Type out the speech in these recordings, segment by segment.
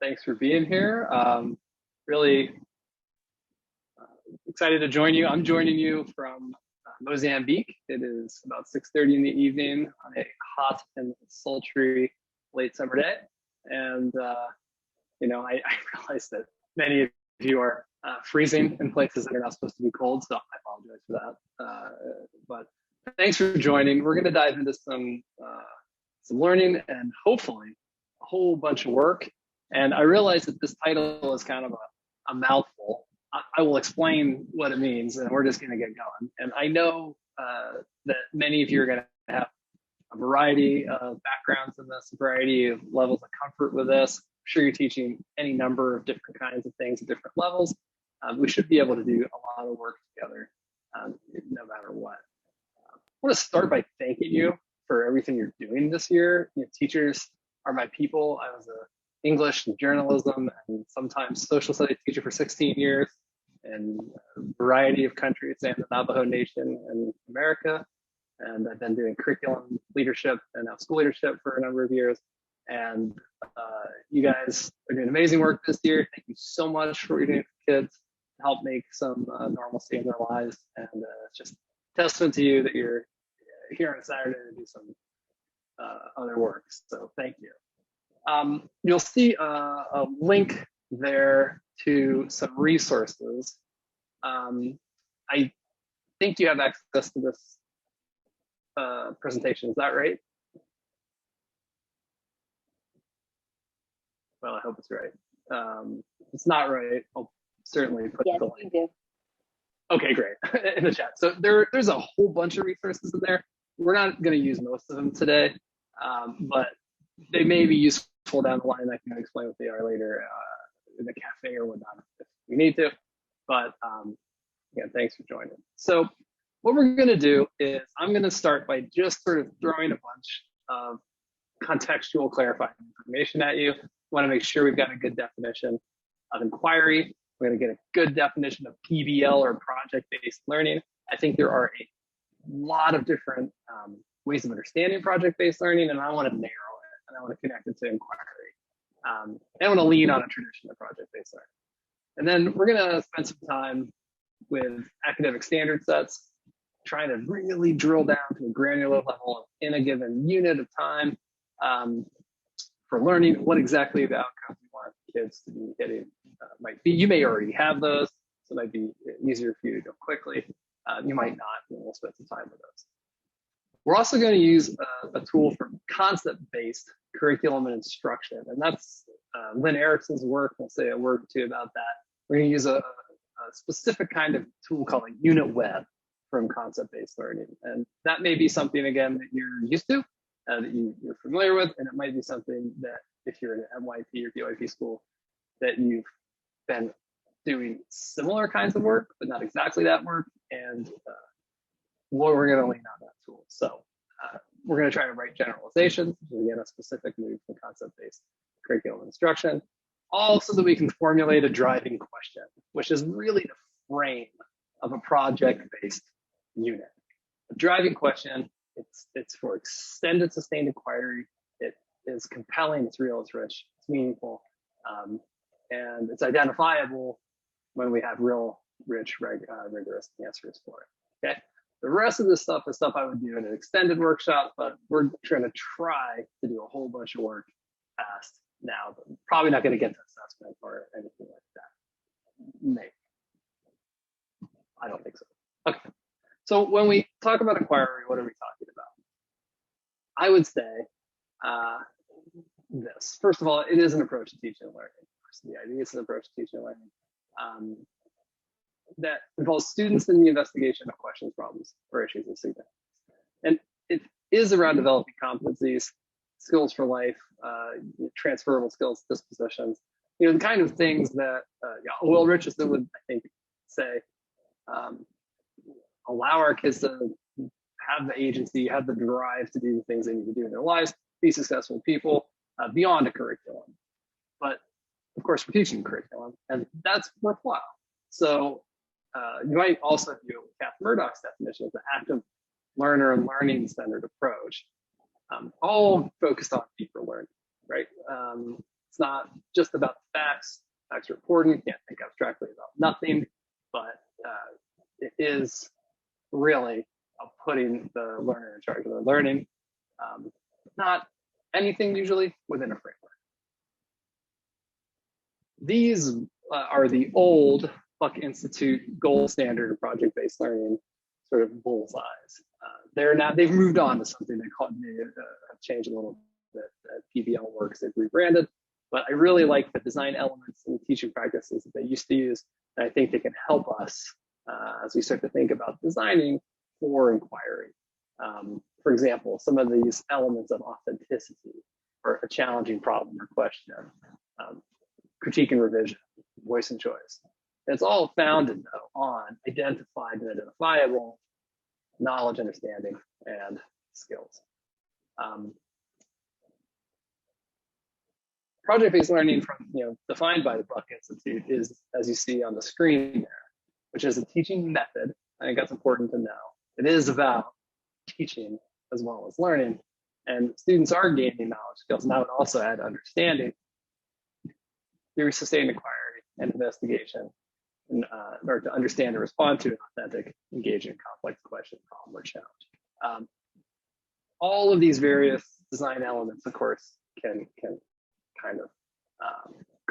Thanks for being here. Really excited to join you. I'm joining you from Mozambique. It is about 6:30 in the evening on a hot and sultry late summer day. And, I realize that many of you are freezing in places that are not supposed to be cold, so I apologize for that. But thanks for joining. We're going to dive into some learning and hopefully a whole bunch of work. And I realize that this title is kind of a mouthful. I will explain what it means, and we're just going to get going. And I know that many of you are going to have a variety of backgrounds in this, a variety of levels of comfort with this. I'm sure you're teaching any number of different kinds of things at different levels. We should be able to do a lot of work together, no matter what. I want to start by thanking you for everything you're doing this year. Teachers are my people. I was a English and journalism and sometimes social studies teacher for 16 years in a variety of countries and the Navajo Nation in America. And I've been doing curriculum leadership and now school leadership for a number of years. And you guys are doing amazing work this year. Thank you so much for what you're doing for kids to help make some normalcy in their lives. And it's just a testament to you that you're here on a Saturday to do some other work. So thank you. You'll see a link there to some resources. I think you have access to this presentation. Is that right? Well, I hope it's right. If it's not right, I'll certainly put the link. Yes, you do. Okay, great. In the chat. So there's a whole bunch of resources in there. We're not going to use most of them today, but they may be useful down the line. I can explain what they are later in the cafe or whatnot if we need to. But again, thanks for joining. So what we're going to do is I'm going to start by just sort of throwing a bunch of contextual clarifying information at you. Want to make sure we've got a good definition of inquiry. We're going to get a good definition of PBL or project-based learning. I think there are a lot of different ways of understanding project-based learning, and I want to narrow it, and I want to connect it to inquiry. And I want to lean on a tradition of project-based learning. And then we're going to spend some time with academic standard sets, trying to really drill down to a granular level in a given unit of time for learning what exactly the outcomes we want kids to be getting might be. You may already have those, so it might be easier for you to go quickly. You might not, and we'll spend some time with those. We're also going to use a tool for concept-based curriculum and instruction, and that's Lynn Erickson's work. We'll say a word or two about that. We're going to use a specific kind of tool called a unit web from concept-based learning, and that may be something, again, that you're used to, that you're familiar with, and it might be something that if you're in an MYP or DYP school, that you've been doing similar kinds of work, but not exactly that work, and we're going to lean on that tool. So we're going to try to write generalizations, which is again a specific move from concept-based curriculum instruction, all so that we can formulate a driving question, which is really the frame of a project-based unit. A driving question, it's for extended sustained inquiry. It is compelling, it's real, it's rich, it's meaningful, and it's identifiable when we have real, rich, rigorous answers for it. Okay. The rest of this stuff is stuff I would do in an extended workshop, but we're going to try to do a whole bunch of work fast now, but probably not going to get to assessment or anything like that. Maybe. I don't think so. Okay. So when we talk about inquiry, what are we talking about? I would say this. First of all, it is an approach to teaching and learning. The idea is an approach to teaching and learning that involves students in the investigation of questions, problems, or issues of significance. And it is around developing competencies, skills for life, transferable skills, dispositions, the kind of things that Will Richardson would, I think, say, allow our kids to have the agency, have the drive to do the things they need to do in their lives, be successful people beyond a curriculum. But of course, we're teaching curriculum, and that's worthwhile. So you might also view Kath Murdoch's definition as the active learner and learning-centered approach, all focused on deeper learning, right? It's not just about the facts. Facts are important. You can't think abstractly about nothing, but it is really putting the learner in charge of their learning. Not anything usually within a framework. These are the old Buck Institute gold standard of project-based learning sort of bullseyes. They've moved on to something they have changed a little bit. PBL works, they've rebranded, but I really like the design elements and teaching practices that they used to use, and I think they can help us as we start to think about designing for inquiry. For example, some of these elements of authenticity or a challenging problem or question, critique and revision, voice and choice. It's all founded though on identified and identifiable knowledge, understanding, and skills. Project-based learning, from defined by the Buck Institute, is, as you see on the screen there, which is a teaching method. I think that's important to know. It is about teaching as well as learning, and students are gaining knowledge, skills, and I would also add understanding through sustained inquiry and investigation in order to understand and respond to an authentic, engaging, complex question, problem, or challenge. All of these various design elements, of course, can kind of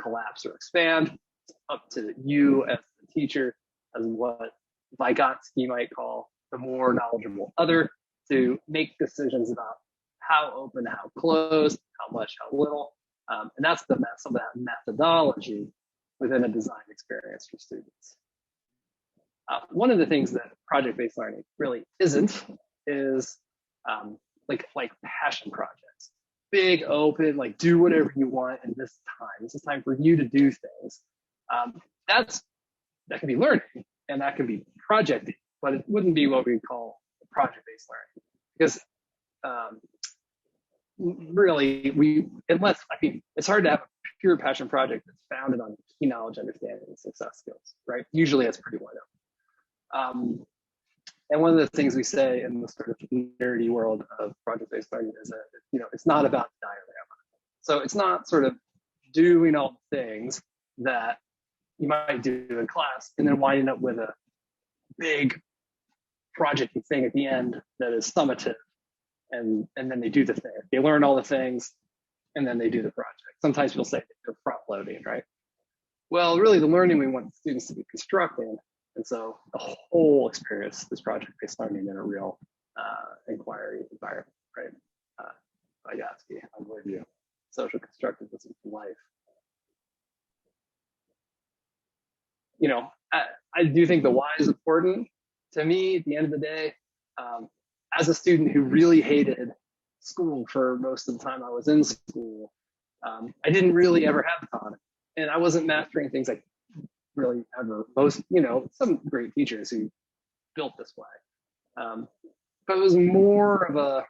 collapse or expand. It's up to you as the teacher, as what Vygotsky might call the more knowledgeable other, to make decisions about how open, how closed, how much, how little. And that's some of that methodology within a design experience for students. One of the things that project-based learning really isn't is like passion projects. Big, open, like do whatever you want in this time. This is time for you to do things. That can be learning and that can be projecting, but it wouldn't be what we call project-based learning. Because really, it's hard to have a pure passion project that's founded on key knowledge, understanding, and success skills, right? Usually it's pretty wide open. And one of the things we say in the sort of nerdy world of project-based learning is that, it's not about the diagram. So it's not sort of doing all the things that you might do in class and then winding up with a big project thing at the end that is summative. And then they do the thing. They learn all the things and then they do the project. Sometimes people say they're front loading, right? Well, really the learning we want students to be constructing. And so the whole experience is project-based learning in a real inquiry environment, right? Vygotsky, I'm with you. Social constructivism for life. I do think the why is important. To me, at the end of the day, as a student who really hated school for most of the time I was in school, I didn't really ever have fun. And I wasn't mastering things like really ever. Some great teachers who built this way. But it was more of a,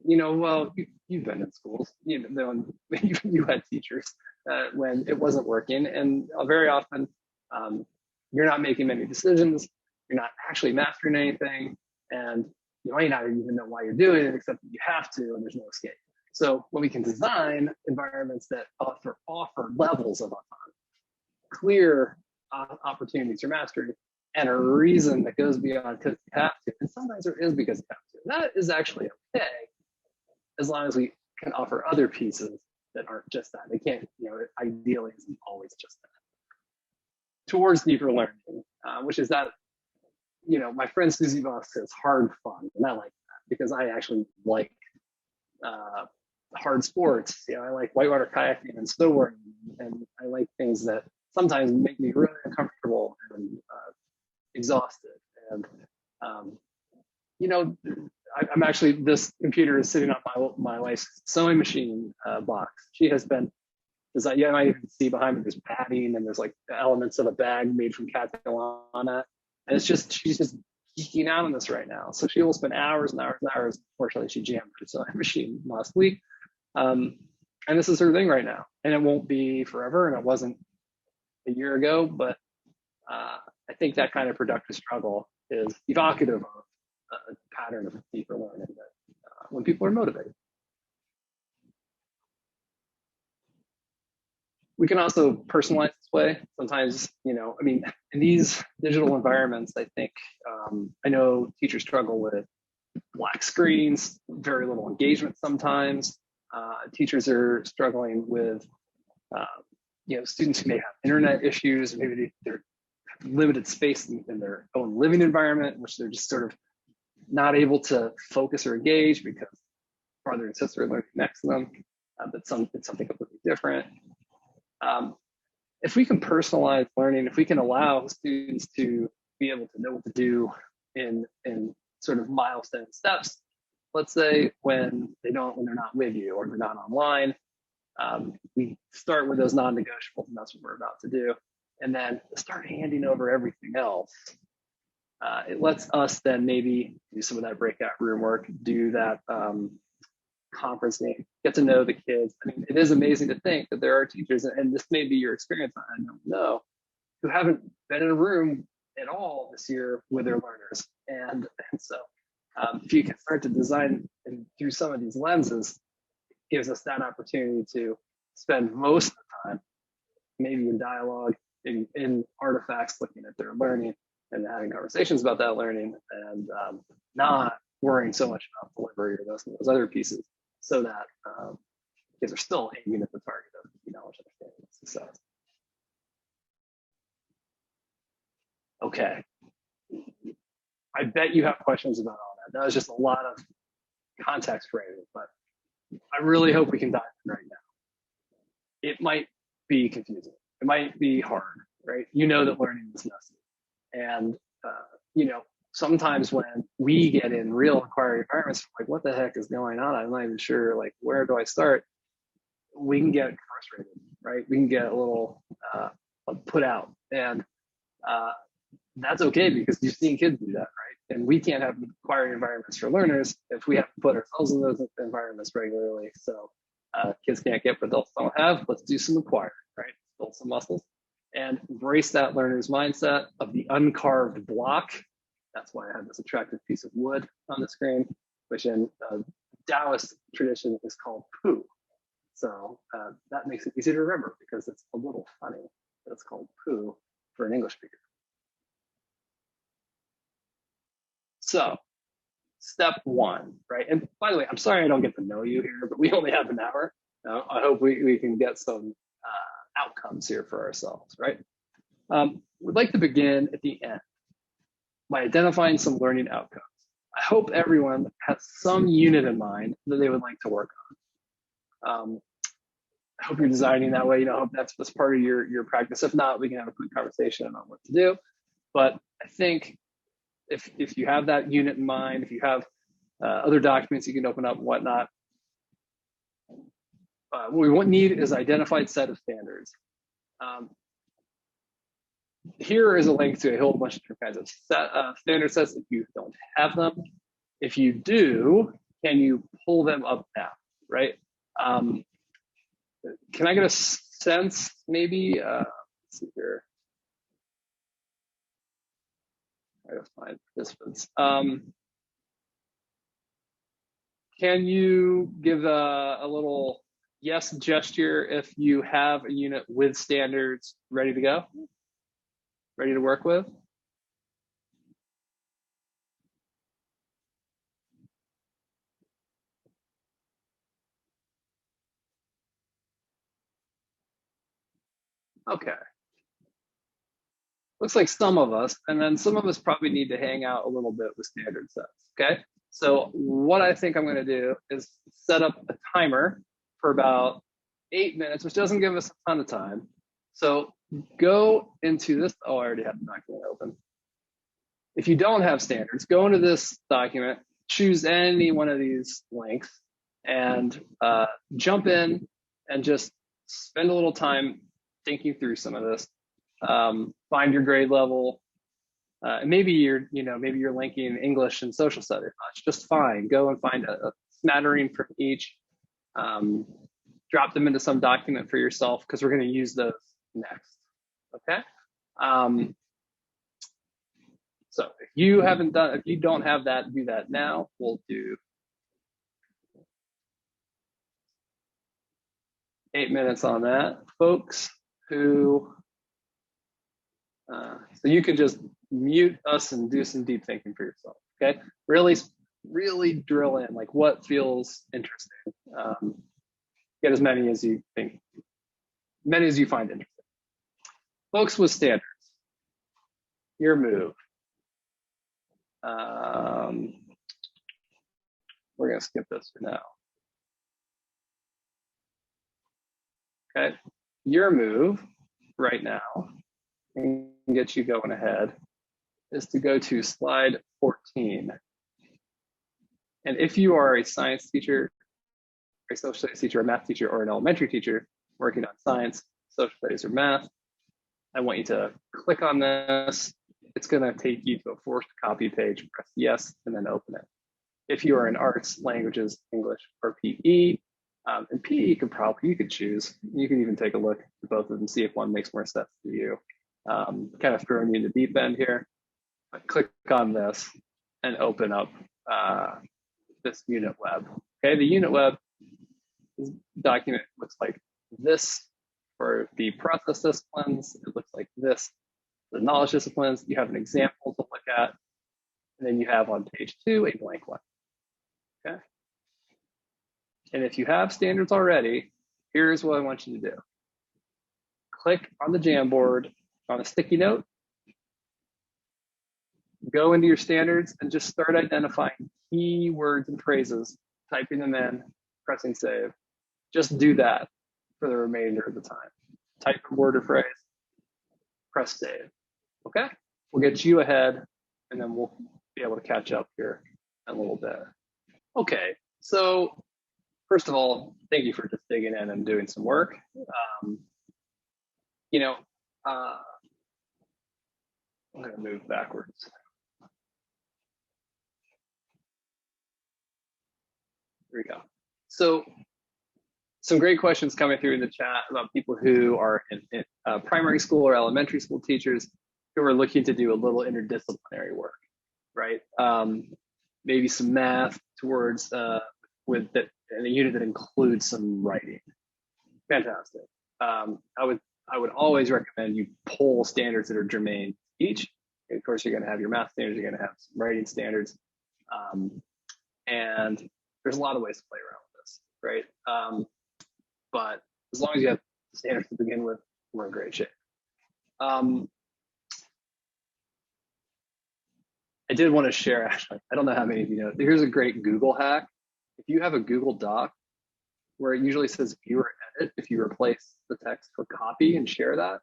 you've been in schools, you had teachers when it wasn't working. And very often you're not making many decisions. You're not actually mastering anything. And you might not even know why you're doing it, except that you have to, and there's no escape. So when we can design environments that offer levels of autonomy, clear opportunities for mastery, and a reason that goes beyond because you have to, and sometimes there is because you have to. That is actually okay, as long as we can offer other pieces that aren't just that. They can't, ideally isn't always just that. Towards deeper learning, which is that, my friend Susie Voss says hard fun, and I like that because I actually like hard sports. I like whitewater kayaking and snowboarding, and I like things that sometimes make me really uncomfortable and exhausted. And I'm actually, this computer is sitting on my wife's sewing machine box. She has been designed. You might even see behind me there's padding and there's like elements of a bag made from Catalana. And she's just geeking out on this right now. So she will spend hours and hours and hours. Fortunately, she jammed her sewing machine last week. And this is her thing right now. And it won't be forever. And it wasn't a year ago, but I think that kind of productive struggle is evocative of a pattern of deeper learning that when people are motivated. We can also personalize this way. Sometimes, I mean, in these digital environments, I think, I know teachers struggle with black screens, very little engagement sometimes. Teachers are struggling with, students who may have internet issues, maybe they're limited space in their own living environment, which they're just sort of not able to focus or engage because brother and sister are learning next to them. But it's something completely different. If we can personalize learning, if we can allow students to be able to know what to do in sort of milestone steps, let's say when they're not with you or they're not online, we start with those non-negotiables, and that's what we're about to do, and then start handing over everything else. It lets us then maybe do some of that breakout room work, do that conferencing, get to know the kids. I mean, it is amazing to think that there are teachers, and this may be your experience, I don't know, who haven't been in a room at all this year with their learners. And so if you can start to design and through some of these lenses, it gives us that opportunity to spend most of the time, maybe in dialogue, in artifacts, looking at their learning and having conversations about that learning, and not worrying so much about delivery or those other pieces, so that kids are still aiming at the target of knowledge, understanding, and success. Okay. I bet you have questions about all that. That was just a lot of context framing, but I really hope we can dive in right now. It might be confusing. It might be hard, right? You know that learning is messy. And, sometimes when we get in real inquiry environments, like, what the heck is going on? I'm not even sure, like, where do I start? We can get frustrated, right? We can get a little put out. And that's okay, because you've seen kids do that, right? And we can't have inquiry environments for learners if we have to put ourselves in those environments regularly. So kids can't get what adults don't have. Let's do some inquiry, right? Build some muscles and embrace that learner's mindset of the uncarved block. That's why I have this attractive piece of wood on the screen, which in Taoist tradition is called poo. So that makes it easy to remember, because it's a little funny that it's called poo for an English speaker. So step one, right? And by the way, I'm sorry I don't get to know you here, but we only have an hour. I hope we can get some outcomes here for ourselves, right? We'd like to begin at the end by identifying some learning outcomes. I hope everyone has some unit in mind that they would like to work on. I hope you're designing that way. I hope that's part of your practice. If not, we can have a quick conversation on what to do. But I think if you have that unit in mind, if you have other documents you can open up and whatnot, what we need is identified set of standards. Here is a link to a whole bunch of different kinds of standard sets if you don't have them. If you do, can you pull them up now, right? Can I get a sense, maybe? Let's see here. I gotta find participants. Can you give a little yes gesture if you have a unit with standards ready to go? Ready to work with? Okay. Looks like some of us, and then some of us probably need to hang out a little bit with standard sets, okay? So what I think I'm gonna do is set up a timer for about 8 minutes, which doesn't give us a ton of time. So go into this, I already have the document open. If you don't have standards, go into this document, choose any one of these links, and jump in and just spend a little time thinking through some of this. Find your grade level. Maybe you're linking English and social studies. That's just fine. Go and find a smattering from each. Drop them into some document for yourself, because we're going to use those next. Okay. So if you don't have that, do that now. We'll do. 8 minutes on that, folks. Who? So you can just mute us and do some deep thinking for yourself. Okay, really drill in, like what feels interesting. Get as many as you think, many as you find interesting. Folks with standards, your move. We're gonna skip this for now. Okay, your move right now, and get you going ahead, is to go to slide 14. And if you are a science teacher, a social studies teacher, a math teacher, or an elementary teacher working on science, social studies, or math, I want you to click on this. It's going to take you to a forced copy page. Press yes, and then open it. If you are in arts, languages, English, or PE, and PE you could choose. You can even take a look at both of them, see if one makes more sense to you. Kind of throwing you in the deep end here. Click on this and open up this unit web. Okay, the unit web document looks like this for the process disciplines. It looks like this for the knowledge disciplines. You have an example to look at, and then you have on page 2 a blank one. Okay, and if you have standards already, here's what I want you to do. Click on the Jamboard on a sticky note, go into your standards, and just start identifying key words and phrases, typing them in, pressing save. Just do that for the remainder of the time. Type a word or phrase, press save. Okay, we'll get you ahead, and then we'll be able to catch up here in a little bit. Okay, so first of all, thank you for just digging in and doing some work. I'm going to move backwards. Here we go. So some great questions coming through in the chat about people who are in primary school or elementary school teachers who are looking to do a little interdisciplinary work, right? Maybe some math towards with that in a unit that includes some writing. Fantastic. I would always recommend you pull standards that are germane to each. And of course, you're going to have your math standards, you're going to have some writing standards, and there's a lot of ways to play around with this, right? But as long as you have standards to begin with, we're in great shape. I did want to share, actually, I don't know how many of you know, here's a great Google hack. If you have a Google Doc where it usually says view or edit, if you replace the text for copy and share that,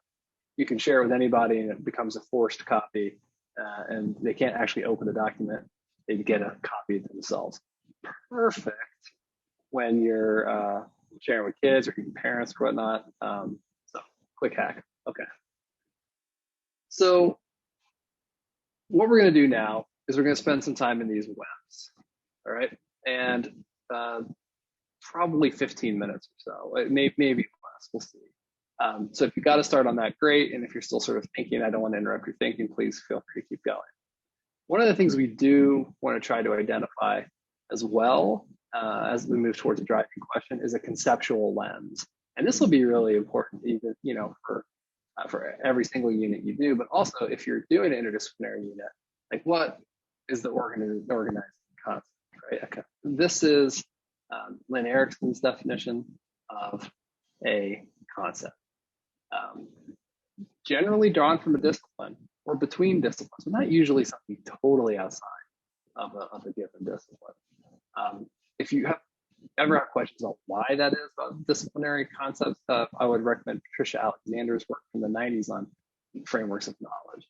you can share it with anybody and it becomes a forced copy, and they can't actually open the document. They get a copy themselves. Perfect when you're sharing with kids or even parents or whatnot. So quick hack. Okay. So what we're going to do now is we're going to spend some time in these webs. All right. And probably 15 minutes or so, maybe less, we'll see. So if you got to start on that, great. And if you're still sort of thinking, I don't want to interrupt your thinking, please feel free to keep going. One of the things we do want to try to identify as well as we move towards a driving question is a conceptual lens. And this will be really important, even for every single unit you do, but also if you're doing an interdisciplinary unit, like what is the organized concept, right? Okay. This is Lynn Erickson's definition of a concept. Generally drawn from a discipline or between disciplines, but not usually something totally outside of a given discipline. If you ever have questions on why that is about disciplinary concepts, I would recommend Patricia Alexander's work from the 90s on frameworks of knowledge.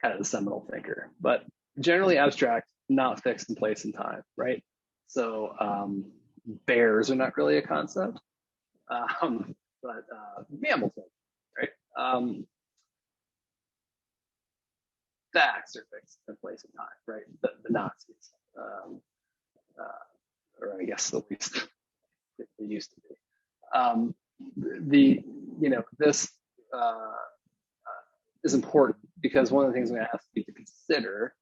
Kind of the seminal thinker, but generally abstract, not fixed in place and time, right? So bears are not really a concept, but mammals, right? Facts are fixed in place and time, right? The Nazis, or I guess at least they used to be. This is important because one of the things I'm going to ask you to consider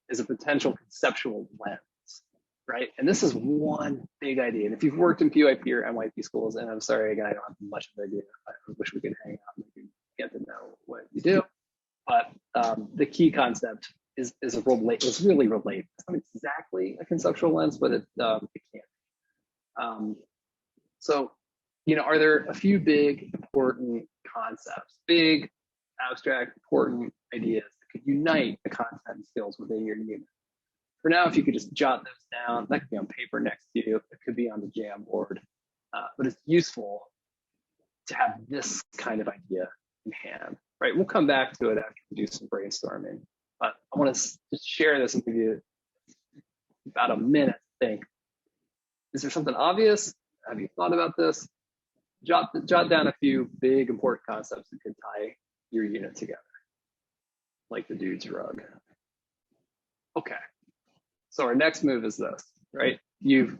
is a potential conceptual lens. right? And this is one big idea. And if you've worked in PYP or MYP schools, and I'm sorry, again, I don't have much of an idea. I wish we could hang out and we could get to know what you do. But the key concept is really relate. It's not exactly a conceptual lens, but it can. So, are there a few big, important concepts, big, abstract, important ideas that could unite the content and skills within your unit? For now, if you could just jot those down, that could be on paper next to you. It could be on the Jamboard, but it's useful to have this kind of idea in hand, right? We'll come back to it after we do some brainstorming, but I want to just share this and give you about a minute to think. Is there something obvious? Have you thought about this? Jot down a few big important concepts that could tie your unit together, like the dude's rug. Okay, so our next move is this, right? You've,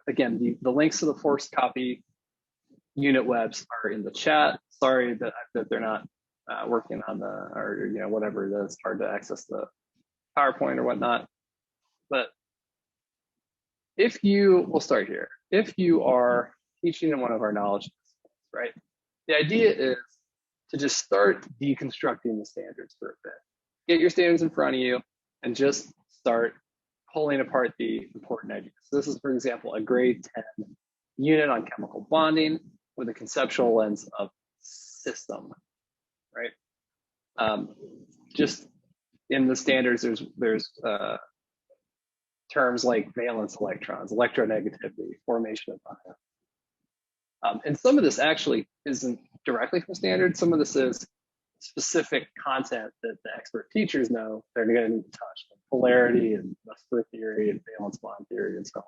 again, the links to the forced copy unit webs are in the chat. Sorry that they're not working on or whatever it is, hard to access the PowerPoint or whatnot. But we'll start here. If you are teaching in one of our knowledge disciplines, right? The idea is to just start deconstructing the standards for a bit. Get your standards in front of you and just start pulling apart the important ideas. So this is, for example, a grade 10 unit on chemical bonding with a conceptual lens of system, right? Just in the standards, there's terms like valence electrons, electronegativity, formation of ions. And some of this actually isn't directly from standards. Some of this is specific content that the expert teachers know they're going to need to touch, like polarity and Westbrook theory and valence bond theory and so on.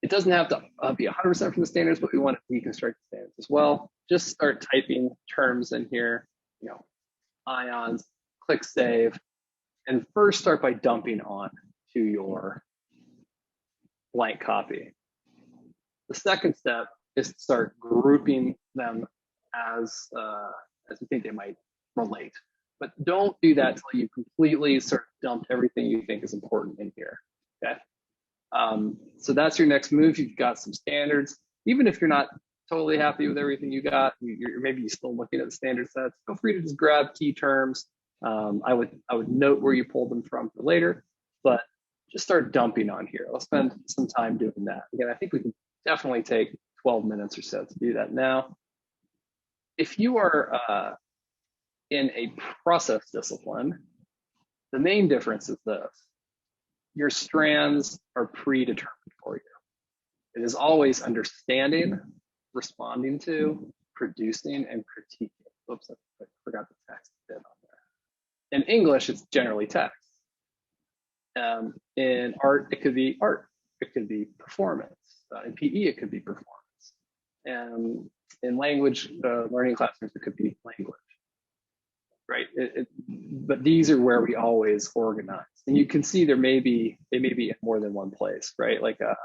It doesn't have to be 100% from the standards, but we want to deconstruct the standards as well. Just start typing terms in here, ions, click save, and first start by dumping on to your blank copy. The second step is to start grouping them as you think they might relate. But don't do that until you completely sort of dumped everything you think is important in here, okay? So that's your next move. You've got some standards. Even if you're not totally happy with everything you got, maybe you're still looking at the standard sets, feel free to just grab key terms. I would note where you pulled them from for later, but just start dumping on here. Let's spend some time doing that. Again, I think we can definitely take 12 minutes or so to do that now. If you are in a process discipline, the main difference is this. Your strands are predetermined for you. It is always understanding, responding to, producing, and critiquing. Oops, I forgot the text bit on there. In English, it's generally text. In art, it could be art. It could be performance. In PE, it could be performance. And in language learning classrooms, it could be language, right? But these are where we always organize. And you can see they may be in more than one place, right? Like a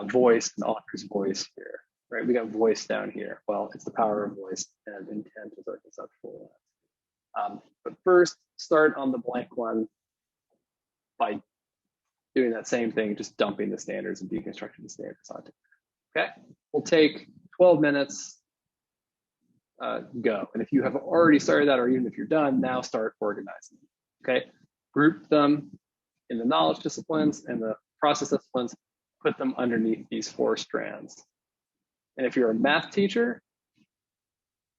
voice, an author's voice here, right? We got voice down here. Well, it's the power of voice, and intent is our conceptual lens. But first, start on the blank one by doing that same thing, just dumping the standards and deconstructing the standards onto it. Okay, we'll take 12 minutes, go. And if you have already started that, or even if you're done, now start organizing. Okay, group them in the knowledge disciplines and the process disciplines, put them underneath these 4 strands. And if you're a math teacher,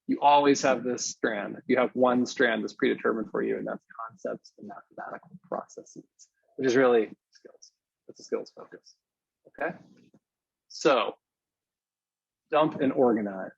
you always have this strand. You have one strand that's predetermined for you, and that's concepts and mathematical processes, which is really skills. That's a skills focus. Okay, so dump and organize.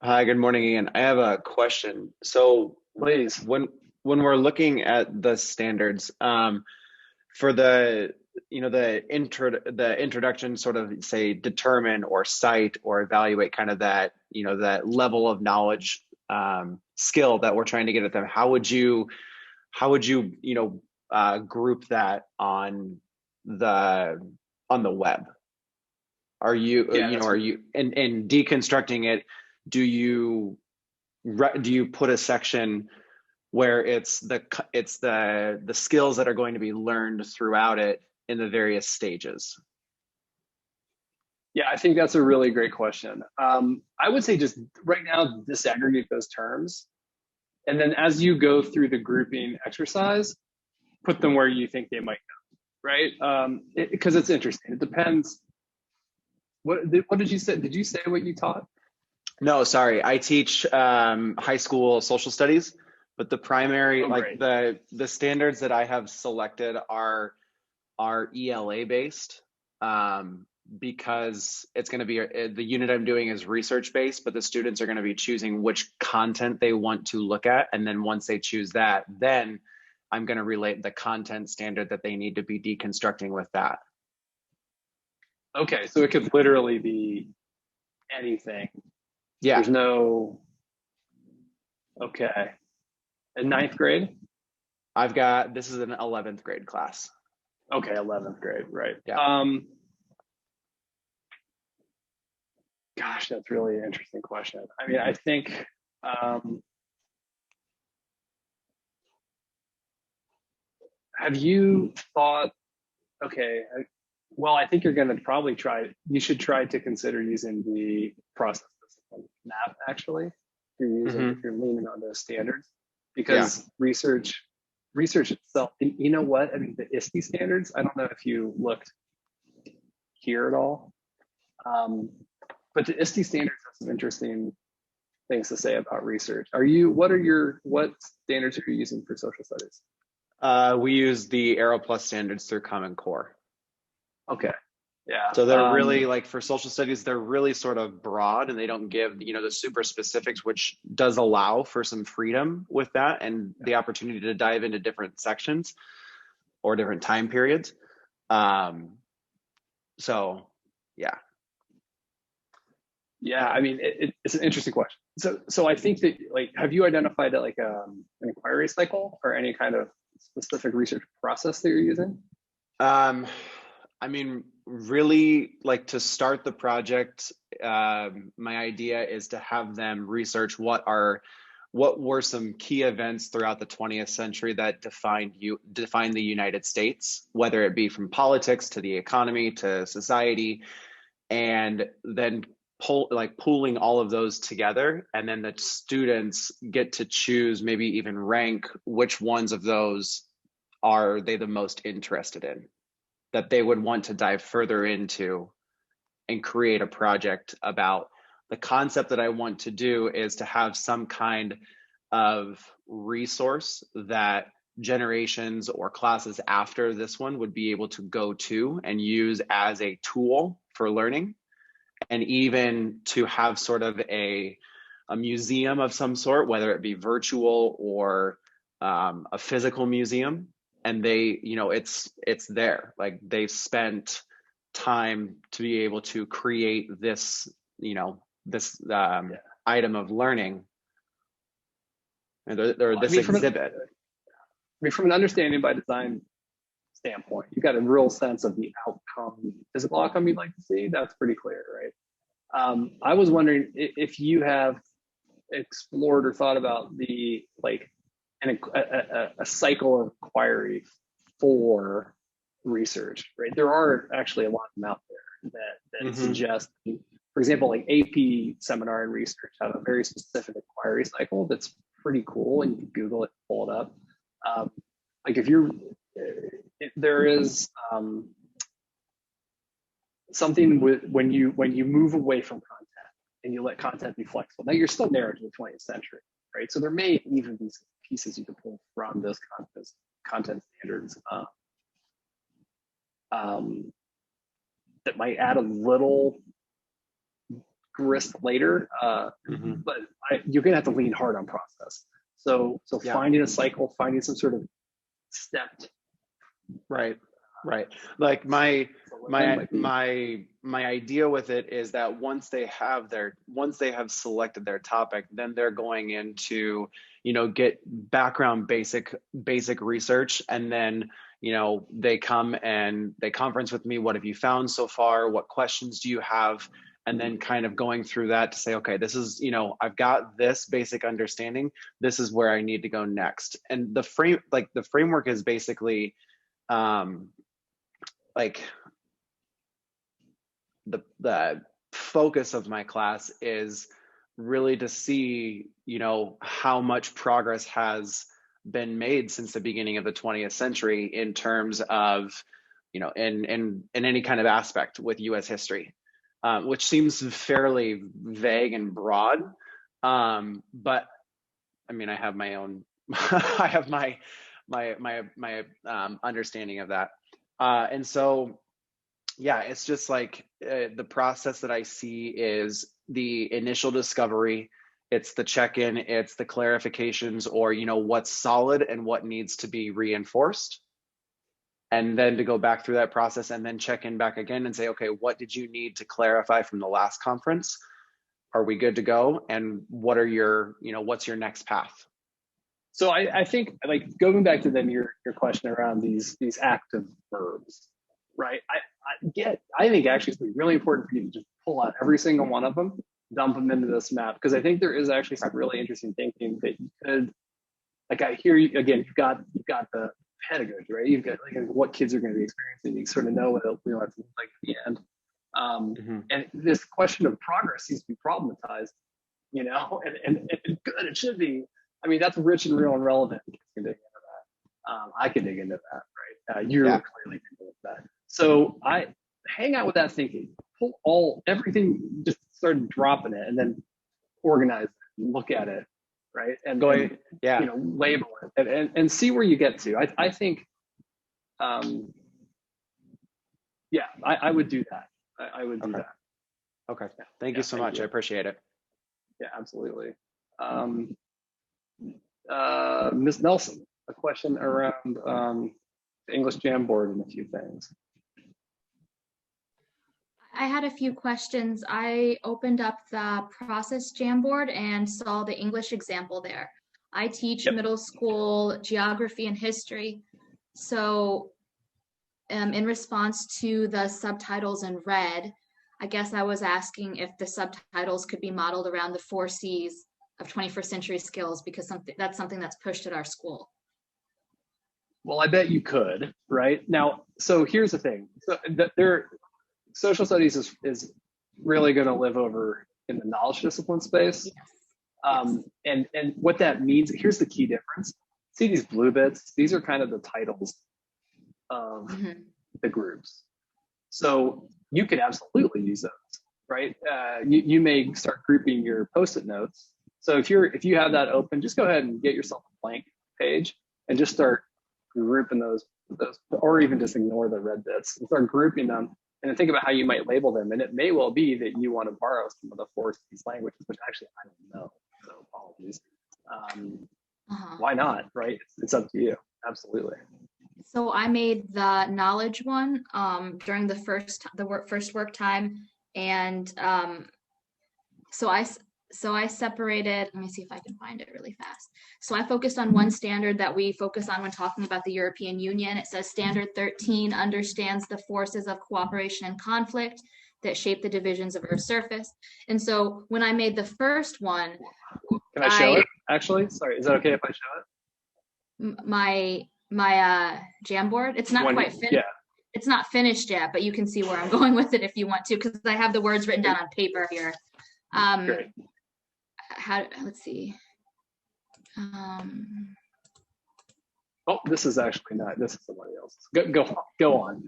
Hi, good morning again. I have a question. So Please. When we're looking at the standards, for the introduction, sort of say determine or cite or evaluate kind of that, that level of knowledge skill that we're trying to get at them, how would you group that on the web? Are you are you in deconstructing it, do you put a section where it's the skills that are going to be learned throughout it in the various stages? Yeah, I think that's a really great question. I would say just right now, disaggregate those terms. And then as you go through the grouping exercise, put them where you think they might go, right? Because it's interesting. It depends. What did you say? Did you say what you taught? No, sorry. I teach high school social studies, but the primary, Oh, like great. the standards that I have selected are ELA based, because it's going to be the unit I'm doing is research based, but the students are going to be choosing which content they want to look at, and then once they choose that, then I'm going to relate the content standard that they need to be deconstructing with that. Okay, so it could literally be anything. Yeah, There's no, okay. In ninth grade? this is an 11th grade class. Okay, 11th grade, right. Yeah. Gosh, that's really an interesting question. I mean, I think, have you thought, okay, well, I think you're going to probably you should try to consider using the process discipline map, actually, if if you're leaning on those standards, Yeah. because research itself, and you know what? I mean, the ISTE standards, I don't know if you looked here at all, but the ISTE standards have some interesting things to say about research. What standards are you using for social studies? We use the Aero Plus standards through Common Core. Okay. Yeah. So they're really, like, for social studies, they're really sort of broad, and they don't give, the super specifics, which does allow for some freedom with that and the opportunity to dive into different sections or different time periods. So yeah. Yeah, I mean, it's an interesting question. So I think that, like, have you identified like an inquiry cycle or any kind of specific research process that you're using? I mean, really, like, to start the project, my idea is to have them research what were some key events throughout the 20th century that defined the United States, whether it be from politics to the economy to society, and then pooling all of those together, and then the students get to choose, maybe even rank, which ones of those are they the most interested in, that they would want to dive further into and create a project about. The concept that I want to do is to have some kind of resource that generations or classes after this one would be able to go to and use as a tool for learning, and even to have sort of a museum of some sort, whether it be virtual or a physical museum. And it's there. Like, they've spent time to be able to create this, item of learning, and this exhibit. I mean, from an understanding by design standpoint, you got a real sense of the outcome, physical outcome you'd like to see. That's pretty clear, right? I was wondering if you have explored or thought about a cycle of inquiry for research, right? There are actually a lot of them out there that suggest, for example, like AP seminar and research have a very specific inquiry cycle that's pretty cool, and you can Google it, pull it up. Like, there is something when you move away from content and you let content be flexible. Now you're still narrow to the 20th century, right? So there may even be some pieces you can pull from those content standards that might add a little grist later, but you're gonna have to lean hard on process. So finding a cycle, finding some sort of stepped. Right. Like, my idea with it is that once they have selected their topic, then they're going into, get background basic research, and then, they come and they conference with me. What have you found so far? What questions do you have? and then kind of going through that to say, okay, this is, you know, I've got this basic understanding, this is where I need to go next. And the framework is basically like the focus of my class is really to see, you know, how much progress has been made since the beginning of the 20th century in terms of, you know, in any kind of aspect with US history, which seems fairly vague and broad. But I mean, I have my own, I have my understanding of that. And so, yeah, it's just like the process that I see is the initial discovery, it's the check-in, it's the clarifications, or, you know, what's solid and what needs to be reinforced. And then to go back through that process and then check in back again and say, okay, what did you need to clarify from the last conference? Are we good to go? And what are your, you know, what's your next path? So I think, like, going back to then your question around these active verbs, right? I think actually it's really important for you to just pull out every single one of them, dump them into this map, because I think there is actually some really interesting thinking that you could, like, I hear you again, you've got the pedagogy, right? You've got like what kids are going to be experiencing. You sort of know what it'll be like at the end. And this question of progress seems to be problematized, you know, and good, it should be. I mean, that's rich and real and relevant. Kids can dig into that. I can dig into that, right? You're clearly digging into that. So I hang out with that thinking, pull everything, just start dropping it, and then organize it, you at it, right? And going, you know, label it and see where you get to. I think, I would do that. I would do that. Okay. Thank you so much. You. I appreciate it. Yeah, absolutely. Ms. Nelson, a question around the English Jamboard and a few things. I had a few questions. I opened up the process Jamboard and saw the English example there. I teach middle school geography and history. So in response to the subtitles in red, I guess I was asking if the subtitles could be modeled around the 4 C's of 21st century skills, because that's something that's pushed at our school. Well, I bet you could, right? Now, so here's the thing. So social studies is really going to live over in the knowledge discipline space. Yes. And what that means, here's the key difference. See these blue bits? These are kind of the titles of the groups. So you could absolutely use those, right? You may start grouping your Post-it notes. So if you have that open, just go ahead and get yourself a blank page and just start grouping those, or even just ignore the red bits and start grouping them. And then think about how you might label them. And it may well be that you want to borrow some of the 4 C's languages, which actually I don't know. So apologies. Why not, right? It's up to you. Absolutely. So I made the knowledge one during the first work time, and so I separated. Let me see if I can find it really fast. So I focused on one standard that we focus on when talking about the European Union. It says Standard 13 understands the forces of cooperation and conflict that shape the divisions of Earth's surface. And so when I made the first one, can I show it? Actually, sorry, is that okay if I show it? My Jamboard. It's not quite finished. Yeah. It's not finished yet, but you can see where I'm going with it if you want to, because I have the words written down on paper here. Great. Let's see. Oh, this is actually not. This is somebody else. Go on.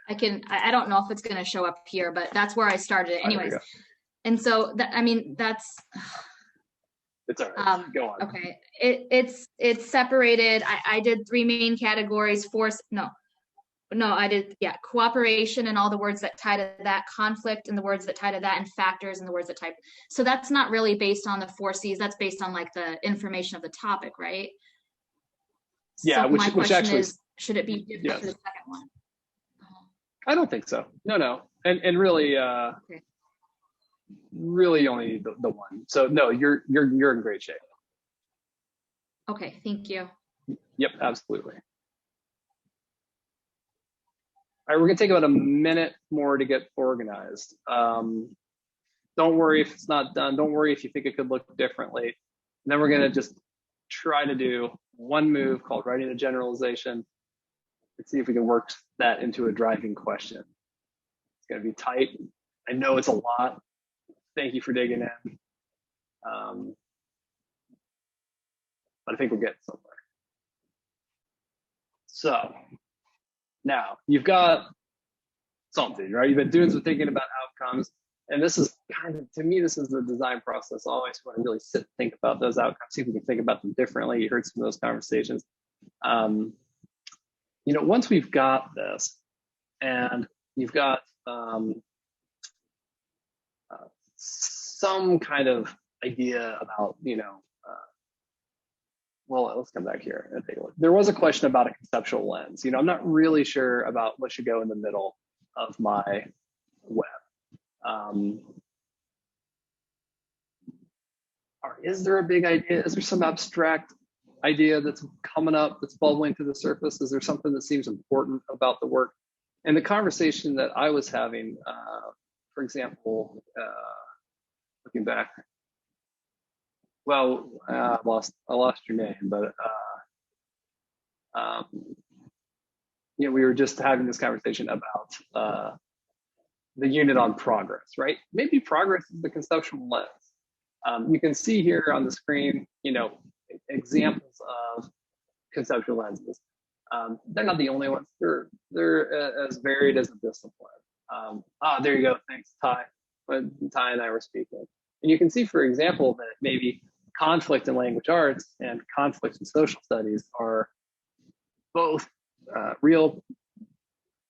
I don't know if it's going to show up here, but that's where I started it, anyways. And so that's. It's all right. Go on. Okay. It's separated. I did 3 main categories. I did, cooperation and all the words that tie to that, conflict and the words that tie to that, and factors and the words that tie. So that's not really based on the 4 C's. That's based on like the information of the topic, right? Yeah, so which actually is, should it be different for the second one? I don't think so. No. And really, really only the one. So no, you're in great shape. Okay, thank you. Yep, absolutely. All right, we're gonna take about a minute more to get organized. Don't worry if it's not done. Don't worry if you think it could look differently. And then we're going to just try to do one move called writing a generalization and see if we can work that into a driving question. It's going to be tight. I know it's a lot. Thank you for digging in. But I think we'll get somewhere. So now you've got something, right? You've been doing some thinking about outcomes. And this is kind of, to me, this is the design process. I always want to really sit and think about those outcomes, see if we can think about them differently. You heard some of those conversations. You know, once we've got this and you've got some kind of idea about, you know, well, let's come back here and take a look. There was a question about a conceptual lens. You know, I'm not really sure about what should go in the middle of my web. Or is there a big idea? Is there some abstract idea that's coming up, that's bubbling to the surface? Is there something that seems important about the work? And the conversation that I was having, for example, looking back, well, I lost your name, but you know, we were just having this conversation about the unit on progress, right? Maybe progress is the conceptual lens. You can see here on the screen, you know, examples of conceptual lenses. They're not the only ones. They're as varied as a discipline. There you go. Thanks, Ty. When Ty and I were speaking, and you can see, for example, that maybe conflict in language arts and conflict in social studies are both real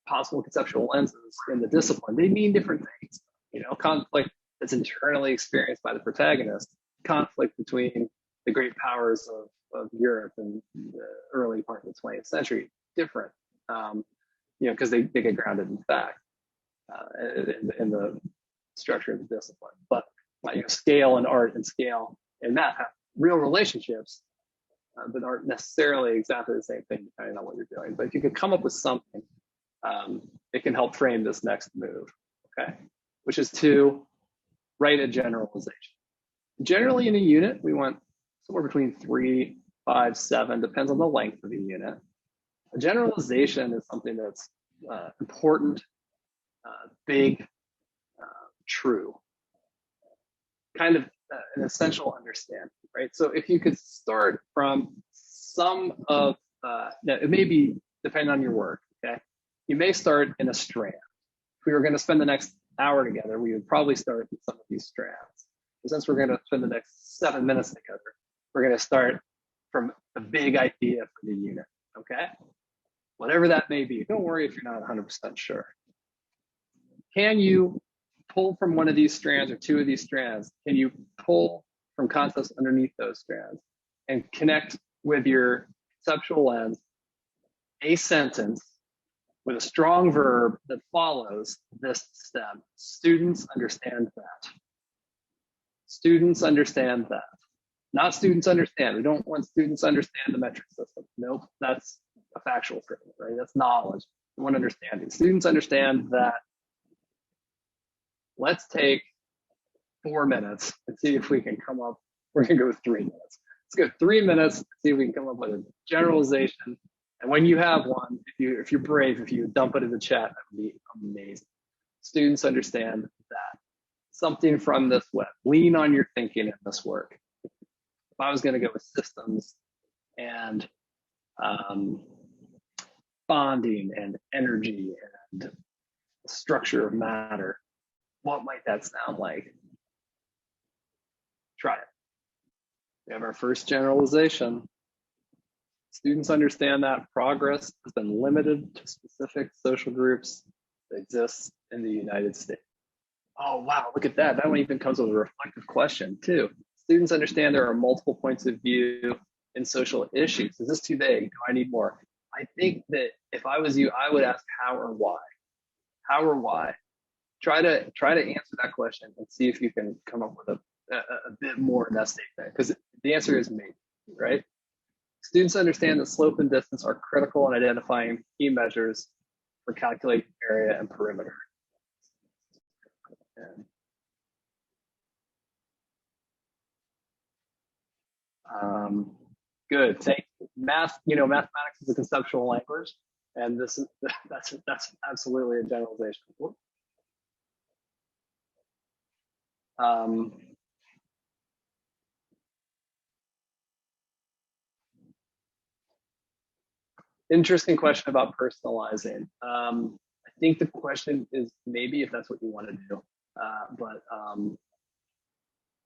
possible conceptual lenses in the discipline. They mean different things. You know, conflict that's internally experienced by the protagonist, conflict between the great powers of Europe in the early part of the 20th century, different, you know, because they get grounded in fact in the structure of the discipline. But you know, scale and art and scale and math have real relationships that aren't necessarily exactly the same thing depending on what you're doing. But if you could come up with something, it can help frame this next move, okay? Which is to write a generalization. Generally in a unit, we want somewhere between 3, 5, 7, depends on the length of the unit. A generalization is something that's important, big, true, kind of an essential understanding, right? So if you could start from some of, now it may be depending on your work, okay? You may start in a strand. If we were going to spend the next hour together, we would probably start with some of these strands. But since we're going to spend the next 7 minutes together, we're going to start from a big idea for the unit, okay? Whatever that may be. Don't worry if you're not 100% sure. Can you pull from one of these strands or two of these strands? Can you pull from concepts underneath those strands and connect with your conceptual lens a sentence with a strong verb that follows this step? Students understand that. Students understand that. Not students understand. We don't want students understand the metric system. Nope, that's a factual statement, right? That's knowledge. We want understanding. Students understand that. Let's take 4 minutes and see if we can come up. We're gonna go with 3 minutes. Let's go 3 minutes and see if we can come up with a generalization. And when you have one, if you're brave, if you dump it in the chat, that would be amazing. Students understand that. Something from this web. Lean on your thinking in this work. If I was going to go with systems and bonding and energy and structure of matter, what might that sound like? Try it. We have our first generalization. Students understand that progress has been limited to specific social groups that exist in the United States. Oh, wow, look at that. That one even comes with a reflective question, too. Students understand there are multiple points of view in social issues. Is this too vague? Do I need more? I think that if I was you, I would ask how or why. How or why? Try to answer that question and see if you can come up with a bit more in that statement, because the answer is maybe, right? Students understand that slope and distance are critical in identifying key measures for calculating area and perimeter. Good. Thank you. Mathematics is a conceptual language, and this is that's absolutely a generalization. Interesting question about personalizing. I think the question is maybe if that's what you want to do, but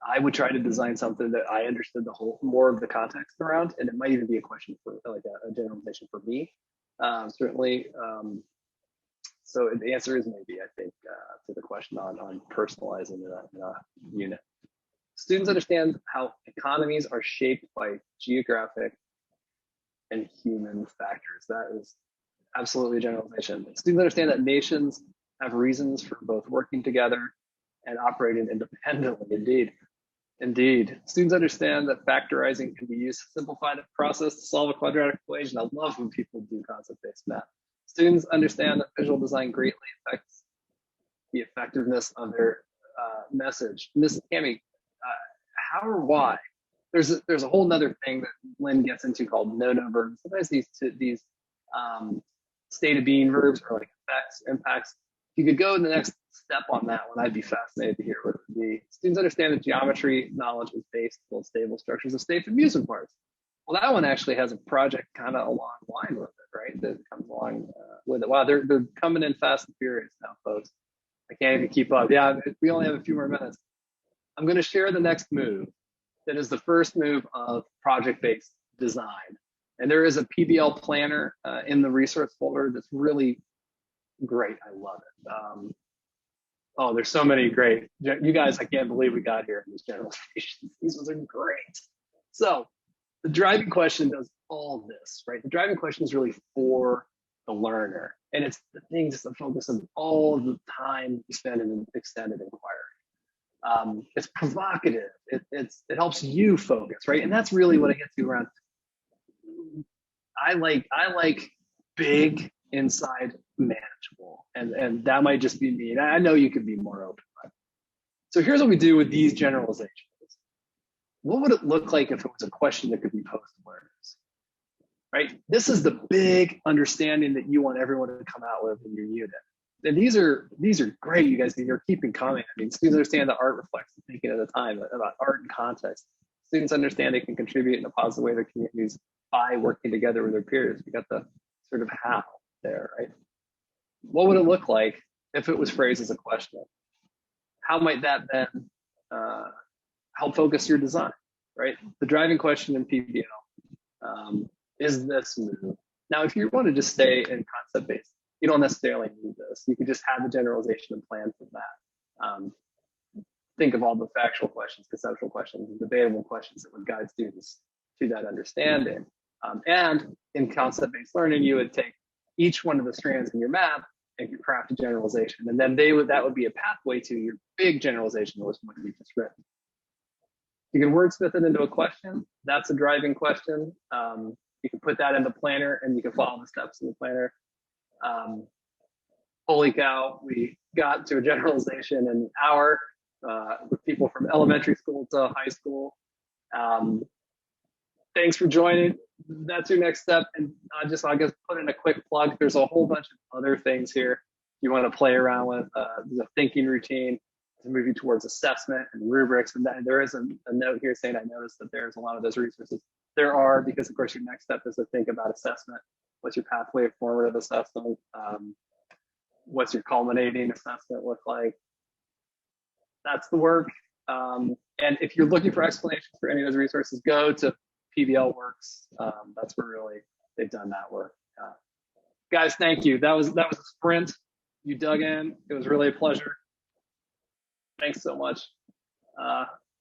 I would try to design something that I understood more of the context around, and it might even be a question for like a generalization for me, certainly. So the answer is maybe, I think, to the question on personalizing in a unit. Students understand how economies are shaped by geographic and human factors. That is absolutely a generalization. Students understand that nations have reasons for both working together and operating independently. Indeed. Students understand that factorizing can be used to simplify the process to solve a quadratic equation. I love when people do concept-based math. Students understand that visual design greatly affects the effectiveness of their message. Miss Tammy, how or why? There's a whole nother thing that Lynn gets into called no-no verbs. Sometimes these state of being verbs are like effects, impacts. If you could go to the next step on that one, I'd be fascinated to hear what it would be. Students understand that geometry knowledge is based on stable structures of states and amusement parts. Well, that one actually has a project kind of along the line with it, right? That comes along with it. Wow, they're coming in fast and furious now, folks. I can't even keep up. Yeah, we only have a few more minutes. I'm going to share the next move. That is the first move of project-based design. And there is a PBL planner in the resource folder that's really great. I love it. Oh, there's so many great. You guys, I can't believe we got here in these generalizations. These ones are great. So the driving question does all this, right? The driving question is really for the learner. And it's the thing, just the focus of all the time you spend in extended inquiry. It's provocative. It helps you focus, right? And that's really what I get to around. I like big inside manageable, and that might just be me. And I know you could be more open. So here's what we do with these generalizations. What would it look like if it was a question that could be posed to learners? Right? This is the big understanding that you want everyone to come out with in your unit. And these are great, you guys. You're keeping coming. I mean, students understand that art reflects the thinking at the time about art and context. Students understand they can contribute in a positive way to their communities by working together with their peers. We got the sort of how there, right? What would it look like if it was phrased as a question? How might that then help focus your design, right? The driving question in PBL is this move. Now, if you want to just stay in concept-based, you don't necessarily need this. You could just have the generalization and plan from that. Think of all the factual questions, conceptual questions, and debatable questions that would guide students to that understanding. And in concept-based learning, you would take each one of the strands in your map and you craft a generalization. And then that would be a pathway to your big generalization that was what you just written. You can wordsmith it into a question. That's a driving question. You can put that in the planner and you can follow the steps in the planner. Holy cow, we got to a generalization in an hour with people from elementary school to high school. Thanks for joining. That's your next step. And I guess put in a quick plug. There's a whole bunch of other things here you want to play around with. There's a thinking routine to move you towards assessment and rubrics. And there is a note here saying I noticed that there's a lot of those resources. There are, because of course your next step is to think about assessment. What's your pathway of formative assessment? What's your culminating assessment look like? That's the work. And if you're looking for explanations for any of those resources, go to PBL Works. That's where really they've done that work. Guys, thank you. That was a sprint. You dug in. It was really a pleasure. Thanks so much.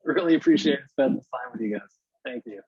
Really appreciate spending this time with you guys. Thank you.